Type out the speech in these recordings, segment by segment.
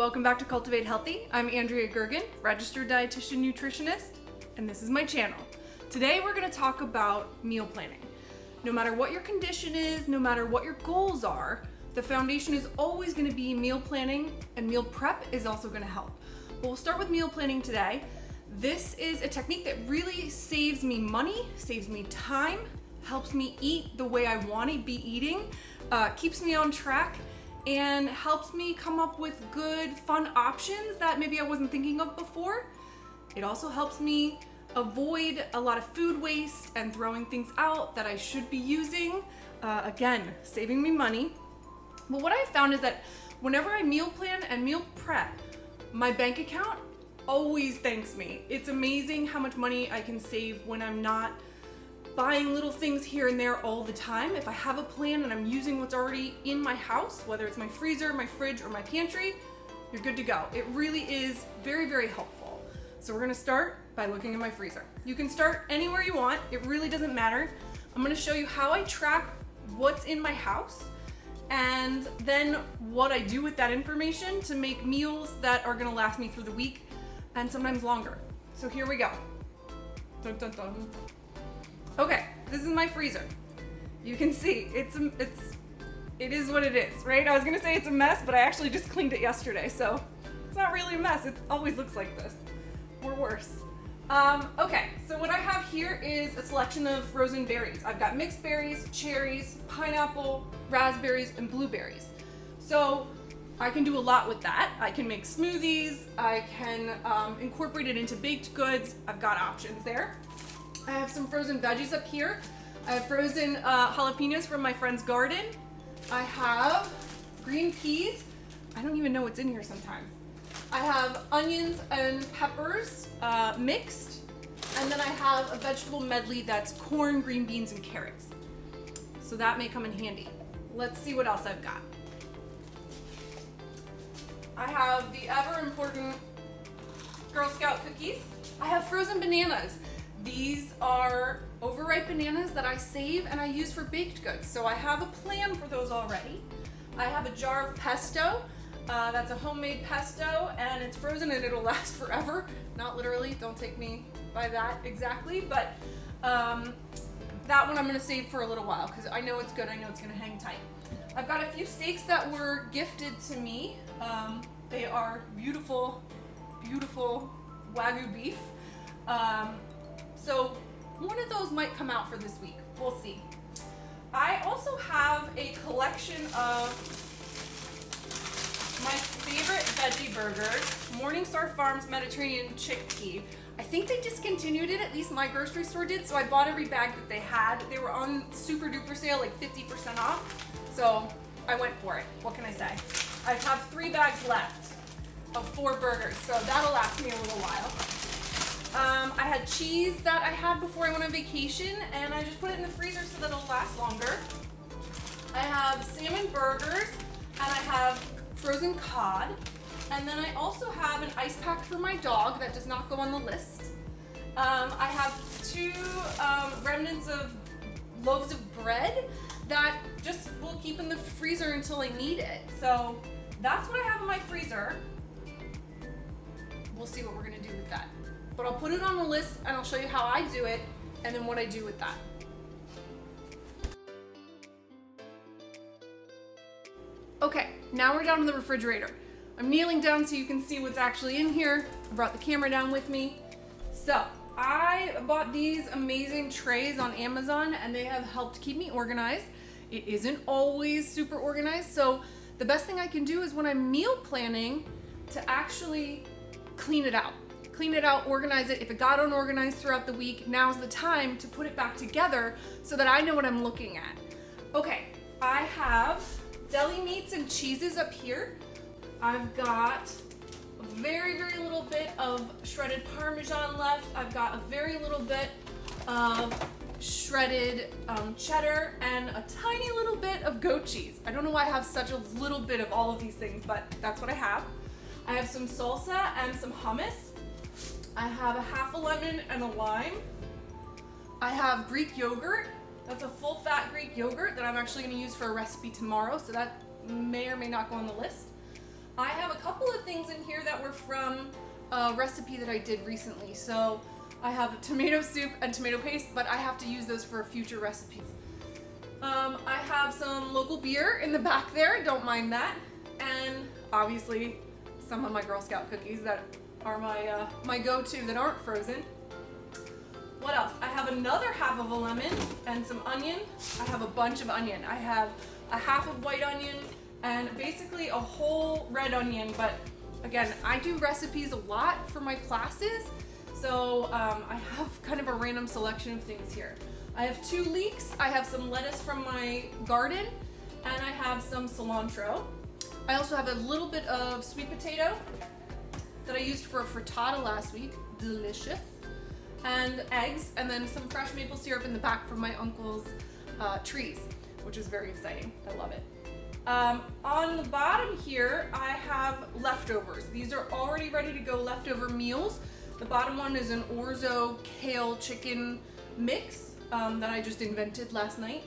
Welcome back to Cultivate Healthy. I'm Andrea Gergen, registered dietitian nutritionist, and this is my channel. Today we're going to talk about meal planning. No matter what your condition is, no matter what your goals are, the foundation is always going to be meal planning, and meal prep is also going to help. But we'll start with meal planning today. This is a technique that really saves me money, saves me time, helps me eat the way I want to be eating, keeps me on track, and helps me come up with good, fun options that maybe I wasn't thinking of before. It also helps me avoid a lot of food waste and throwing things out that I should be using. Again, saving me money. But what I found is that whenever I meal plan and meal prep, my bank account always thanks me. It's amazing how much money I can save when I'm not buying little things here and there all the time. If I have a plan and I'm using what's already in my house, whether it's my freezer, my fridge, or my pantry, you're good to go. It really is very, very helpful. So we're gonna start by looking at my freezer. You can start anywhere you want. It really doesn't matter. I'm gonna show you how I track what's in my house and then what I do with that information to make meals that are gonna last me through the week and sometimes longer. So here we go. Dun, dun, dun. Okay, this is my freezer. You can see it is what it is, right? I was gonna say it's a mess, but I actually just cleaned it yesterday, so it's not really a mess. It always looks like this, or worse. Okay, so what I have here is a selection of frozen berries. I've got mixed berries, cherries, pineapple, raspberries, and blueberries. So I can do a lot with that. I can make smoothies. I can incorporate it into baked goods. I've got options there. I have some frozen veggies up here. I have frozen jalapenos from my friend's garden. I have green peas. I don't even know what's in here sometimes. I have onions and peppers mixed. And then I have a vegetable medley that's corn, green beans, and carrots. So that may come in handy. Let's see what else I've got. I have the ever important Girl Scout cookies. I have frozen bananas. These are overripe bananas that I save and I use for baked goods. So I have a plan for those already. I have a jar of pesto. That's a homemade pesto and it's frozen and it'll last forever. Not literally, don't take me by that exactly, but that one I'm gonna save for a little while because I know it's good, I know it's gonna hang tight. I've got a few steaks that were gifted to me. They are beautiful, beautiful Wagyu beef. So one of those might come out for this week. We'll see. I also have a collection of my favorite veggie burgers, Morningstar Farms Mediterranean chickpea. I think they discontinued it, at least my grocery store did, so I bought every bag that they had. They were on super duper sale, like 50% off, so I went for it. What can I say? I have 3 bags left of 4 burgers, so that'll last me a little while. I had cheese that I had before I went on vacation, and I just put it in the freezer so that it'll last longer. I have salmon burgers, and I have frozen cod, and then I also have an ice pack for my dog that does not go on the list. I have 2 remnants of loaves of bread that just will keep in the freezer until I need it. So that's what I have in my freezer. We'll see what we're gonna do with that. But I'll put it on the list and I'll show you how I do it and then what I do with that. Okay, now we're down in the refrigerator. I'm kneeling down so you can see what's actually in here. I brought the camera down with me. So I bought these amazing trays on Amazon and they have helped keep me organized. It isn't always super organized, so the best thing I can do is when I'm meal planning to actually clean it out. Clean it out, organize it. If it got unorganized throughout the week, now's the time to put it back together so that I know what I'm looking at. Okay, I have deli meats and cheeses up here. I've got a very, very little bit of shredded Parmesan left. I've got a very little bit of shredded cheddar and a tiny little bit of goat cheese. I don't know why I have such a little bit of all of these things, but that's what I have. I have some salsa and some hummus. I have a half a lemon and a lime. I have Greek yogurt. That's a full fat Greek yogurt that I'm actually gonna use for a recipe tomorrow, so that may or may not go on the list. I have a couple of things in here that were from a recipe that I did recently. So I have tomato soup and tomato paste, but I have to use those for future recipes. I have some local beer in the back there, don't mind that. And obviously some of my Girl Scout cookies that are my go-to that aren't frozen. What else? I have another half of a lemon and some onion. I have a bunch of onion. I have a half of white onion and basically a whole red onion, but again, I do recipes a lot for my classes, so I have kind of a random selection of things here. I have 2 leeks, I have some lettuce from my garden, and I have some cilantro. I also have a little bit of sweet potato that I used for a frittata last week, delicious, and eggs, and then some fresh maple syrup in the back from my uncle's trees, which is very exciting. I love it. On the bottom here, I have leftovers. These are already ready to go leftover meals. The bottom one is an orzo kale chicken mix that I just invented last night.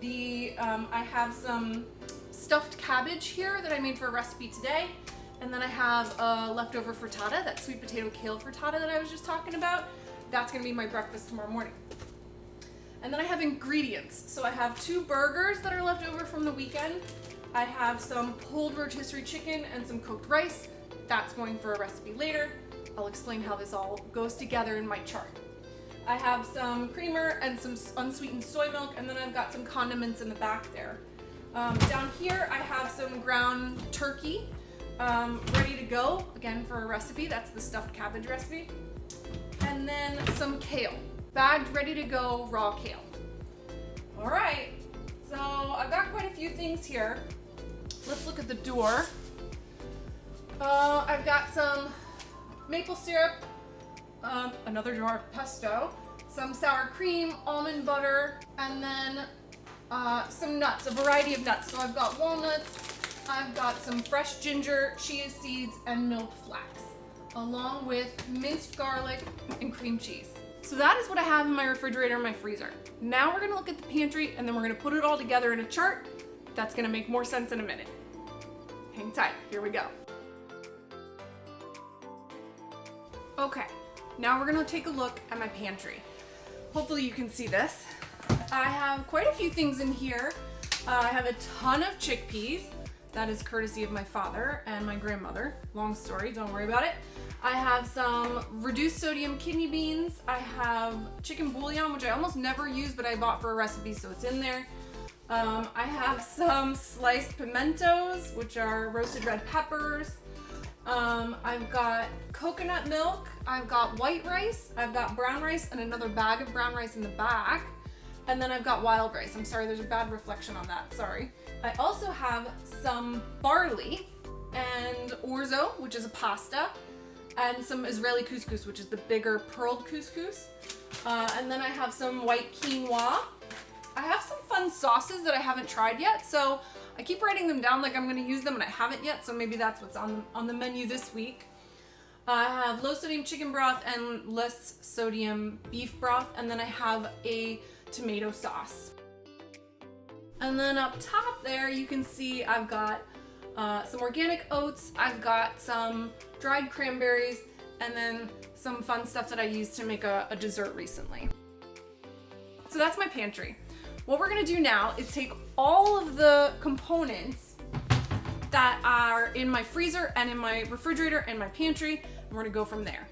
I have some stuffed cabbage here that I made for a recipe today. And then I have a leftover frittata, that sweet potato kale frittata that I was just talking about. That's gonna be my breakfast tomorrow morning. And then I have ingredients. So I have 2 burgers that are left over from the weekend. I have some pulled rotisserie chicken and some cooked rice. That's going for a recipe later. I'll explain how this all goes together in my chart. I have some creamer and some unsweetened soy milk, and then I've got some condiments in the back there. Down here I have some ground turkey ready to go, again for a recipe. That's the stuffed cabbage recipe. And then some kale, bagged, ready to go, raw kale. All right, so I've got quite a few things here. Let's look at the door. I've got some maple syrup, another jar of pesto, some sour cream, almond butter, and then some nuts, a variety of nuts. So I've got walnuts, I've got some fresh ginger, chia seeds, and milled flax, along with minced garlic and cream cheese. So that is what I have in my refrigerator and my freezer. Now we're gonna look at the pantry, and then we're gonna put it all together in a chart. That's gonna make more sense in a minute. Hang tight, here we go. Okay, now we're gonna take a look at my pantry. Hopefully you can see this. I have quite a few things in here. I have a ton of chickpeas. That is courtesy of my father and my grandmother. Long story, don't worry about it. I have some reduced sodium kidney beans. I have chicken bouillon, which I almost never use, but I bought for a recipe, so it's in there. I have some sliced pimentos, which are roasted red peppers. I've got coconut milk, I've got white rice, I've got brown rice, and another bag of brown rice in the back. And then I've got wild rice. I'm sorry, there's a bad reflection on that, sorry. I also have some barley and orzo, which is a pasta, and some Israeli couscous, which is the bigger pearled couscous. And then I have some white quinoa. I have some fun sauces that I haven't tried yet, so I keep writing them down like I'm gonna use them and I haven't yet, so maybe that's what's on the menu this week. I have low sodium chicken broth and less sodium beef broth, and then I have a tomato sauce. And then up top there you can see I've got some organic oats, I've got some dried cranberries, and then some fun stuff that I used to make a dessert recently. So that's my pantry. What we're gonna do now is take all of the components that are in my freezer and in my refrigerator and my pantry, and we're gonna go from there.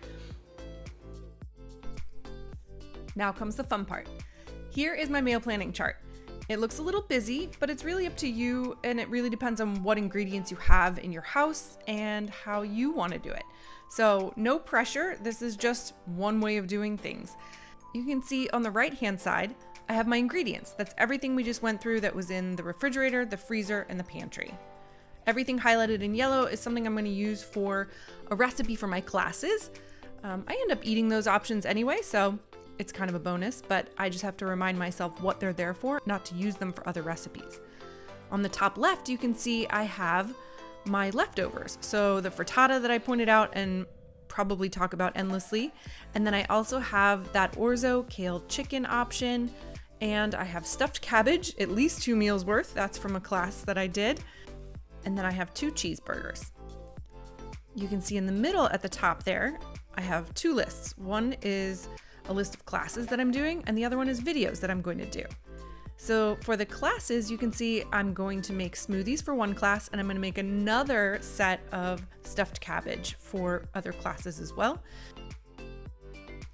Now comes the fun part. Here is my meal planning chart. It looks a little busy, but it's really up to you, and it really depends on what ingredients you have in your house and how you want to do it. So no pressure, this is just one way of doing things. You can see on the right hand side, I have my ingredients. That's everything we just went through that was in the refrigerator, the freezer, and the pantry. Everything highlighted in yellow is something I'm going to use for a recipe for my classes. I end up eating those options anyway, so it's kind of a bonus, but I just have to remind myself what they're there for, not to use them for other recipes. On the top left, you can see I have my leftovers. So the frittata that I pointed out and probably talk about endlessly. And then I also have that orzo kale chicken option, and I have stuffed cabbage, at least 2 meals worth. That's from a class that I did. And then I have 2 cheeseburgers. You can see in the middle at the top there, I have two lists. One is a list of classes that I'm doing, and the other one is videos that I'm going to do. So for the classes, you can see I'm going to make smoothies for one class, and I'm going to make another set of stuffed cabbage for other classes as well.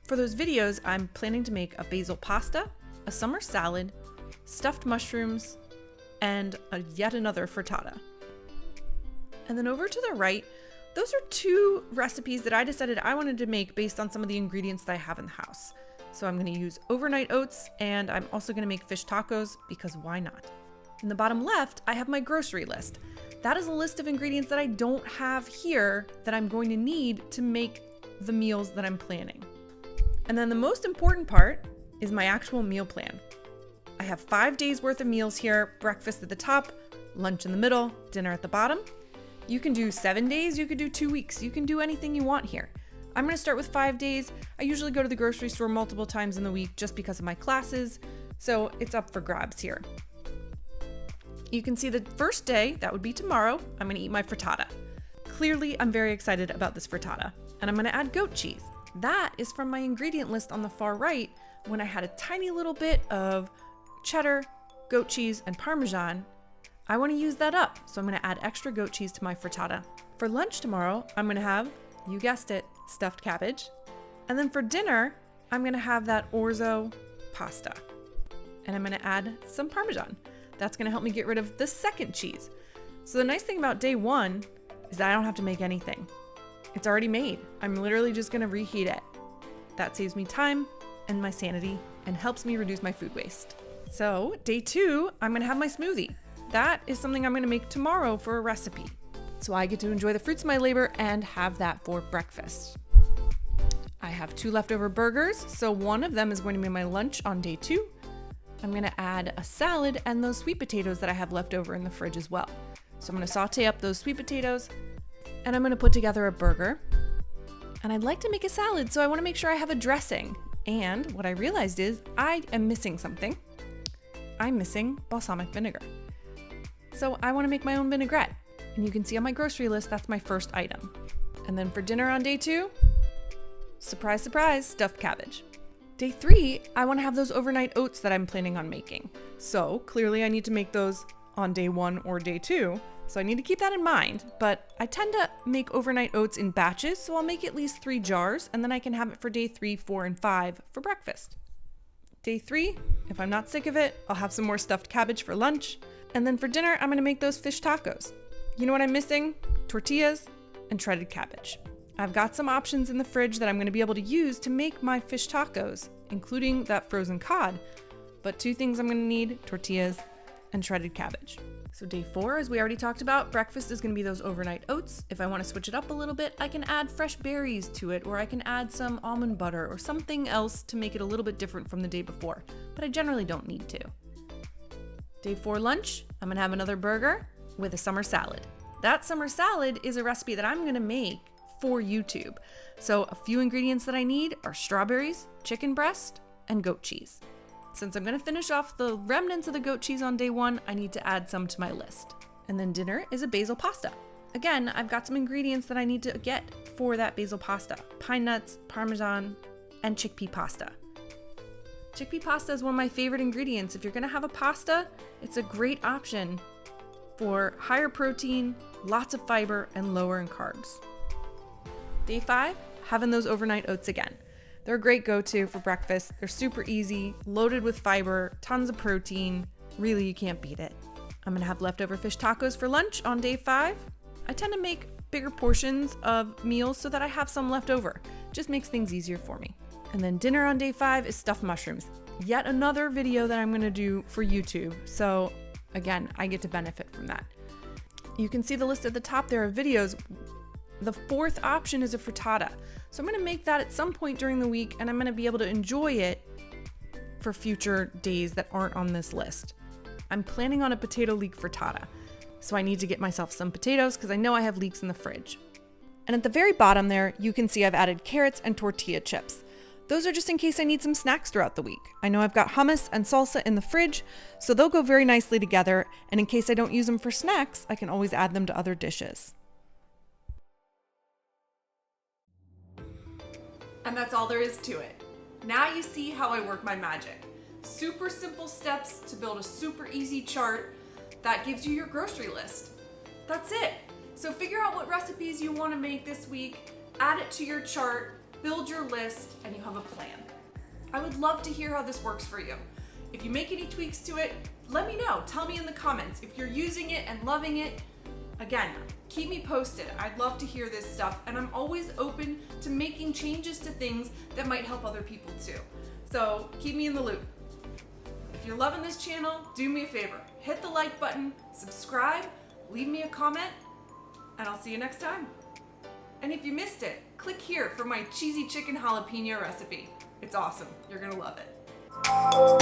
For those videos, I'm planning to make a basil pasta, a summer salad, stuffed mushrooms, and yet another frittata. And then over to the right, those are two recipes that I decided I wanted to make based on some of the ingredients that I have in the house. So I'm going to use overnight oats, and I'm also going to make fish tacos because why not? In the bottom left, I have my grocery list. That is a list of ingredients that I don't have here that I'm going to need to make the meals that I'm planning. And then the most important part is my actual meal plan. I have 5 days worth of meals here, breakfast at the top, lunch in the middle, dinner at the bottom. You can do 7 days, you could do 2 weeks, you can do anything you want here. I'm gonna start with 5 days. I usually go to the grocery store multiple times in the week just because of my classes, so it's up for grabs here. You can see the first day, that would be tomorrow, I'm gonna eat my frittata. Clearly, I'm very excited about this frittata, and I'm gonna add goat cheese. That is from my ingredient list on the far right when I had a tiny little bit of cheddar, goat cheese, and Parmesan. I want to use that up, so I'm going to add extra goat cheese to my frittata. For lunch tomorrow, I'm going to have, you guessed it, stuffed cabbage. And then for dinner, I'm going to have that orzo pasta. And I'm going to add some Parmesan. That's going to help me get rid of the second cheese. So the nice thing about day one is that I don't have to make anything. It's already made. I'm literally just going to reheat it. That saves me time and my sanity and helps me reduce my food waste. So day two, I'm going to have my smoothie. That is something I'm going to make tomorrow for a recipe. So I get to enjoy the fruits of my labor and have that for breakfast. I have 2 leftover burgers, so one of them is going to be my lunch on day 2. I'm going to add a salad and those sweet potatoes that I have left over in the fridge as well. So I'm going to saute up those sweet potatoes, and I'm going to put together a burger. And I'd like to make a salad, so I want to make sure I have a dressing. And what I realized is I am missing something. I'm missing balsamic vinegar. So I want to make my own vinaigrette. And you can see on my grocery list, that's my first item. And then for dinner on day 2, surprise, surprise, stuffed cabbage. Day 3, I want to have those overnight oats that I'm planning on making. So clearly I need to make those on day 1 or day 2. So I need to keep that in mind, but I tend to make overnight oats in batches. So I'll make at least 3 jars, and then I can have it for day 3, 4, and 5 for breakfast. Day 3, if I'm not sick of it, I'll have some more stuffed cabbage for lunch. And then for dinner, I'm going to make those fish tacos. You know what I'm missing? Tortillas and shredded cabbage. I've got some options in the fridge that I'm going to be able to use to make my fish tacos, including that frozen cod. But 2 things I'm going to need, tortillas and shredded cabbage. So day 4, as we already talked about, breakfast is going to be those overnight oats. If I want to switch it up a little bit, I can add fresh berries to it, or I can add some almond butter or something else to make it a little bit different from the day before. But I generally don't need to. Day 4 lunch, I'm gonna have another burger with a summer salad. That summer salad is a recipe that I'm gonna make for YouTube. So a few ingredients that I need are strawberries, chicken breast, and goat cheese. Since I'm gonna finish off the remnants of the goat cheese on day 1, I need to add some to my list. And then dinner is a basil pasta. Again, I've got some ingredients that I need to get for that basil pasta. Pine nuts, Parmesan, and chickpea pasta. Chickpea pasta is one of my favorite ingredients. If you're gonna have a pasta, it's a great option for higher protein, lots of fiber, and lower in carbs. Day 5, having those overnight oats again. They're a great go-to for breakfast. They're super easy, loaded with fiber, tons of protein. Really, you can't beat it. I'm gonna have leftover fish tacos for lunch on day 5. I tend to make bigger portions of meals so that I have some left over. Just makes things easier for me. And then dinner on day 5 is stuffed mushrooms. Yet another video that I'm gonna do for YouTube. So again, I get to benefit from that. You can see the list at the top there of videos. The 4th option is a frittata. So I'm gonna make that at some point during the week, and I'm gonna be able to enjoy it for future days that aren't on this list. I'm planning on a potato leek frittata. So I need to get myself some potatoes because I know I have leeks in the fridge. And at the very bottom there, you can see I've added carrots and tortilla chips. Those are just in case I need some snacks throughout the week. I know I've got hummus and salsa in the fridge, so they'll go very nicely together. And in case I don't use them for snacks, I can always add them to other dishes. And that's all there is to it. Now you see how I work my magic. Super simple steps to build a super easy chart that gives you your grocery list. That's it. So figure out what recipes you want to make this week, add it to your chart, build your list, and you have a plan. I would love to hear how this works for you. If you make any tweaks to it, let me know. Tell me in the comments if you're using it and loving it. Again, keep me posted. I'd love to hear this stuff, and I'm always open to making changes to things that might help other people too. So keep me in the loop. If you're loving this channel, do me a favor. Hit the like button, subscribe, leave me a comment, and I'll see you next time. And if you missed it, click here for my cheesy chicken jalapeno recipe. It's awesome. You're gonna love it.